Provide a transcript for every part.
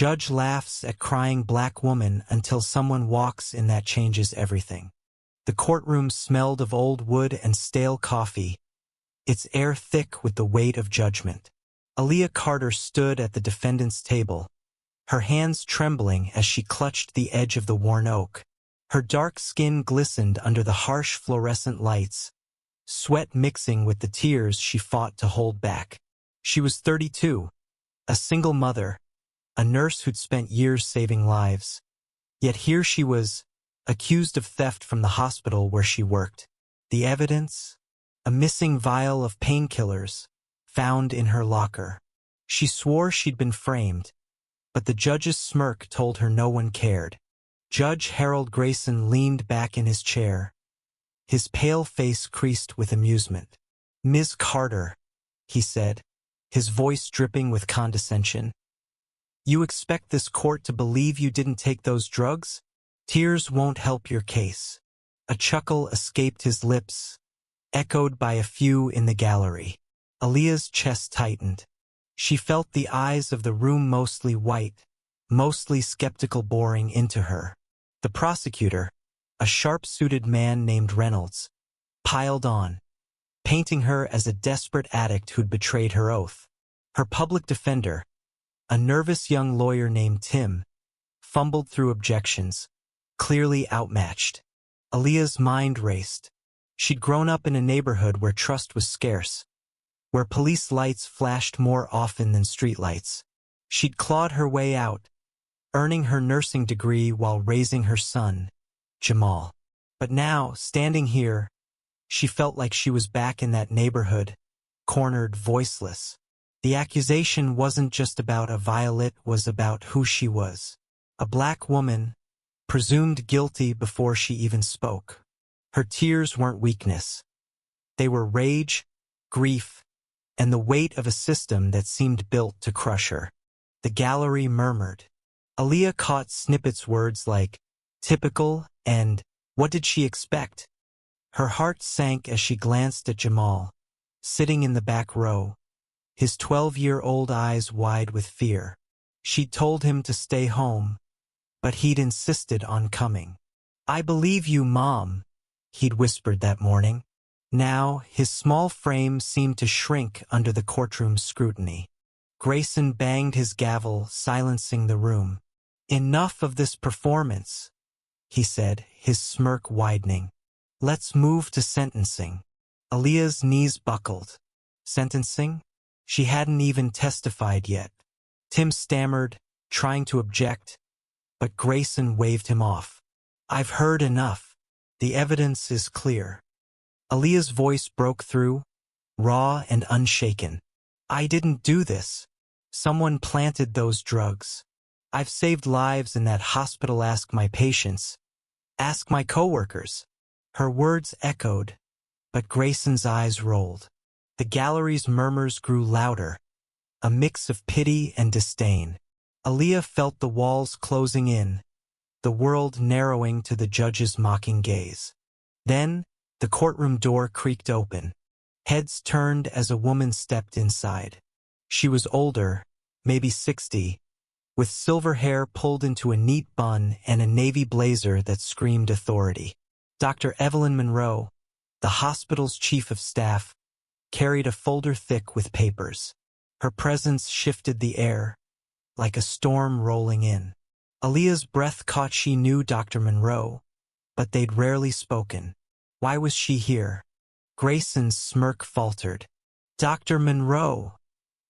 Judge laughs at crying black woman until someone walks in that changes everything. The courtroom smelled of old wood and stale coffee, its air thick with the weight of judgment. Aaliyah Carter stood at the defendant's table, her hands trembling as she clutched the edge of the worn oak. Her dark skin glistened under the harsh fluorescent lights, sweat mixing with the tears she fought to hold back. She was 32, a single mother, a nurse who'd spent years saving lives. Yet here she was, accused of theft from the hospital where she worked. The evidence? A missing vial of painkillers, found in her locker. She swore she'd been framed, but the judge's smirk told her no one cared. Judge Harold Grayson leaned back in his chair, his pale face creased with amusement. "Ms. Carter," he said, his voice dripping with condescension. "You expect this court to believe you didn't take those drugs? Tears won't help your case." A chuckle escaped his lips, echoed by a few in the gallery. Aaliyah's chest tightened. She felt the eyes of the room mostly white, mostly skeptical boring into her. The prosecutor, a sharp-suited man named Reynolds, piled on, painting her as a desperate addict who'd betrayed her oath. Her public defender, a nervous young lawyer named Tim, fumbled through objections, clearly outmatched. Aaliyah's mind raced. She'd grown up in a neighborhood where trust was scarce, where police lights flashed more often than streetlights. She'd clawed her way out, earning her nursing degree while raising her son, Jamal. But now, standing here, she felt like she was back in that neighborhood, cornered, voiceless. The accusation wasn't just about a Violet, was about who she was. A black woman, presumed guilty before she even spoke. Her tears weren't weakness. They were rage, grief, and the weight of a system that seemed built to crush her. The gallery murmured. Aaliyah caught snippets words like typical and what did she expect? Her heart sank as she glanced at Jamal, sitting in the back row, his 12-year-old eyes wide with fear. She'd told him to stay home, but he'd insisted on coming. "I believe you, Mom," he'd whispered that morning. Now, his small frame seemed to shrink under the courtroom's scrutiny. Grayson banged his gavel, silencing the room. "Enough of this performance," he said, his smirk widening. "Let's move to sentencing." Aaliyah's knees buckled. Sentencing? She hadn't even testified yet. Tim stammered, trying to object, but Grayson waved him off. "I've heard enough. The evidence is clear." Aaliyah's voice broke through, raw and unshaken. "I didn't do this. Someone planted those drugs. I've saved lives in that hospital. Ask my patients. Ask my coworkers." Her words echoed, but Grayson's eyes rolled. The gallery's murmurs grew louder, a mix of pity and disdain. Aaliyah felt the walls closing in, the world narrowing to the judge's mocking gaze. Then, the courtroom door creaked open. Heads turned as a woman stepped inside. She was older, maybe 60, with silver hair pulled into a neat bun and a navy blazer that screamed authority. Dr. Evelyn Monroe, the hospital's chief of staff, carried a folder thick with papers. Her presence shifted the air, like a storm rolling in. Aaliyah's breath caught. She knew Dr. Monroe, but they'd rarely spoken. Why was she here? Grayson's smirk faltered. "Dr. Monroe,"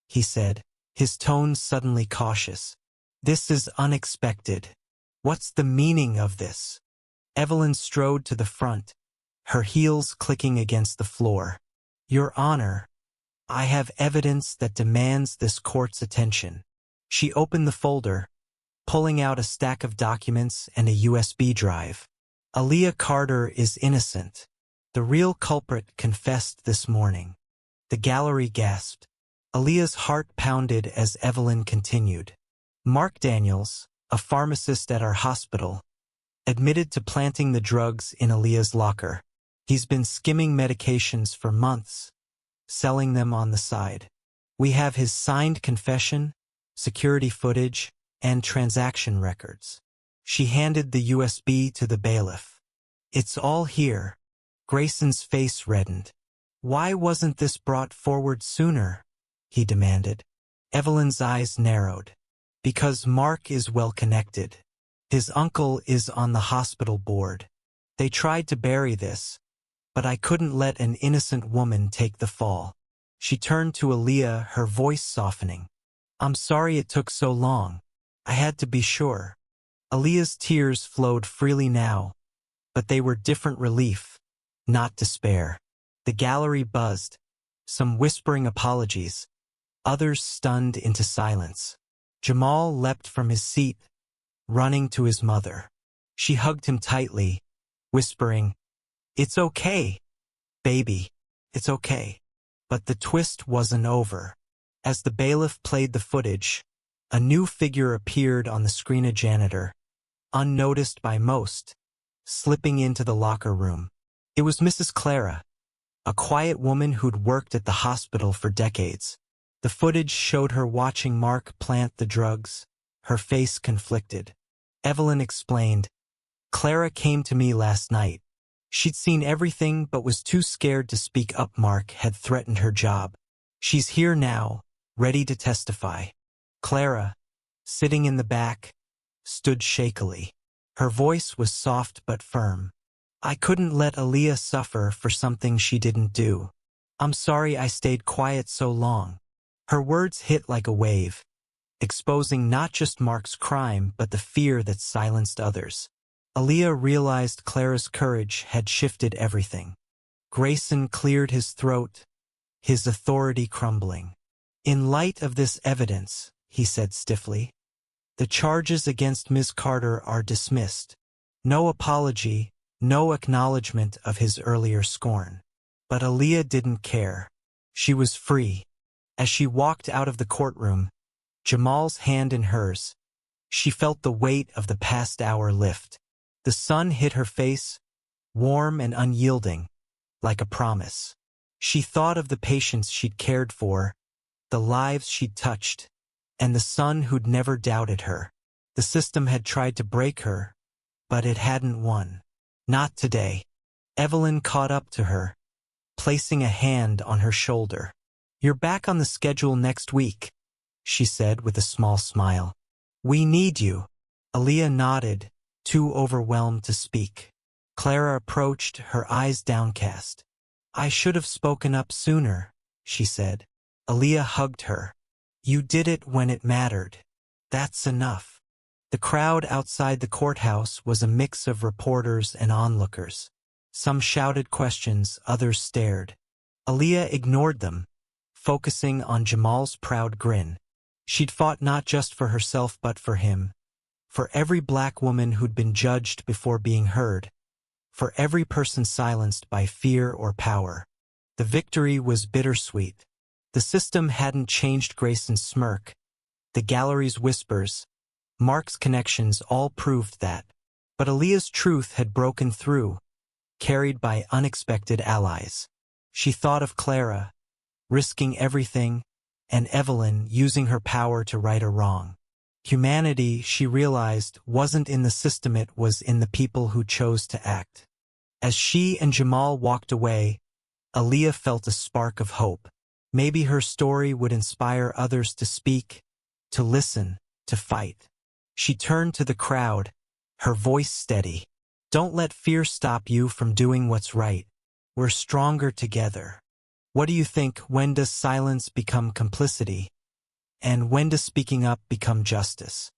he said, his tone suddenly cautious. "This is unexpected. What's the meaning of this?" Evelyn strode to the front, her heels clicking against the floor. "Your Honor, I have evidence that demands this court's attention." She opened the folder, pulling out a stack of documents and a USB drive. "Aaliyah Carter is innocent. The real culprit confessed this morning." The gallery gasped. Aaliyah's heart pounded as Evelyn continued. "Mark Daniels, a pharmacist at our hospital, admitted to planting the drugs in Aaliyah's locker. He's been skimming medications for months, selling them on the side. We have his signed confession, security footage, and transaction records. She handed the USB to the bailiff. "It's all here." Grayson's face reddened. "Why wasn't this brought forward sooner?" he demanded. Evelyn's eyes narrowed. "Because Mark is well connected. His uncle is on the hospital board. They tried to bury this, but I couldn't let an innocent woman take the fall." She turned to Aaliyah, her voice softening. "I'm sorry it took so long. I had to be sure." Aaliyah's tears flowed freely now, but they were different relief, not despair. The gallery buzzed, some whispering apologies, others stunned into silence. Jamal leapt from his seat, running to his mother. She hugged him tightly, whispering, "It's okay, baby, it's okay." But the twist wasn't over. As the bailiff played the footage, a new figure appeared on the screen, a janitor, unnoticed by most, slipping into the locker room. It was Mrs. Clara, a quiet woman who'd worked at the hospital for decades. The footage showed her watching Mark plant the drugs, her face conflicted. Evelyn explained, "Clara came to me last night. She'd seen everything but was too scared to speak up. Mark had threatened her job. She's here now, ready to testify." Clara, sitting in the back, stood shakily. Her voice was soft but firm. "I couldn't let Aaliyah suffer for something she didn't do. I'm sorry I stayed quiet so long." Her words hit like a wave, exposing not just Mark's crime but the fear that silenced others. Aaliyah realized Clara's courage had shifted everything. Grayson cleared his throat, his authority crumbling. "In light of this evidence," he said stiffly, "the charges against Ms. Carter are dismissed." No apology, no acknowledgement of his earlier scorn. But Aaliyah didn't care. She was free. As she walked out of the courtroom, Jamal's hand in hers, she felt the weight of the past hour lift. The sun hit her face, warm and unyielding, like a promise. She thought of the patients she'd cared for, the lives she'd touched, and the son who'd never doubted her. The system had tried to break her, but it hadn't won. Not today. Evelyn caught up to her, placing a hand on her shoulder. "You're back on the schedule next week," she said with a small smile. "We need you." Aaliyah nodded, too overwhelmed to speak. Clara approached, her eyes downcast. "I should have spoken up sooner," she said. Aaliyah hugged her. "You did it when it mattered. That's enough." The crowd outside the courthouse was a mix of reporters and onlookers. Some shouted questions, others stared. Aaliyah ignored them, focusing on Jamal's proud grin. She'd fought not just for herself but for him. For every black woman who'd been judged before being heard. For every person silenced by fear or power. The victory was bittersweet. The system hadn't changed Grayson's smirk. The gallery's whispers, Mark's connections all proved that. But Aaliyah's truth had broken through, carried by unexpected allies. She thought of Clara, risking everything, and Evelyn using her power to right a wrong. Humanity, she realized, wasn't in the system, it was in the people who chose to act. As she and Jamal walked away, Aaliyah felt a spark of hope. Maybe her story would inspire others to speak, to listen, to fight. She turned to the crowd, her voice steady. "Don't let fear stop you from doing what's right. We're stronger together." What do you think? When does silence become complicity? And when does speaking up become justice?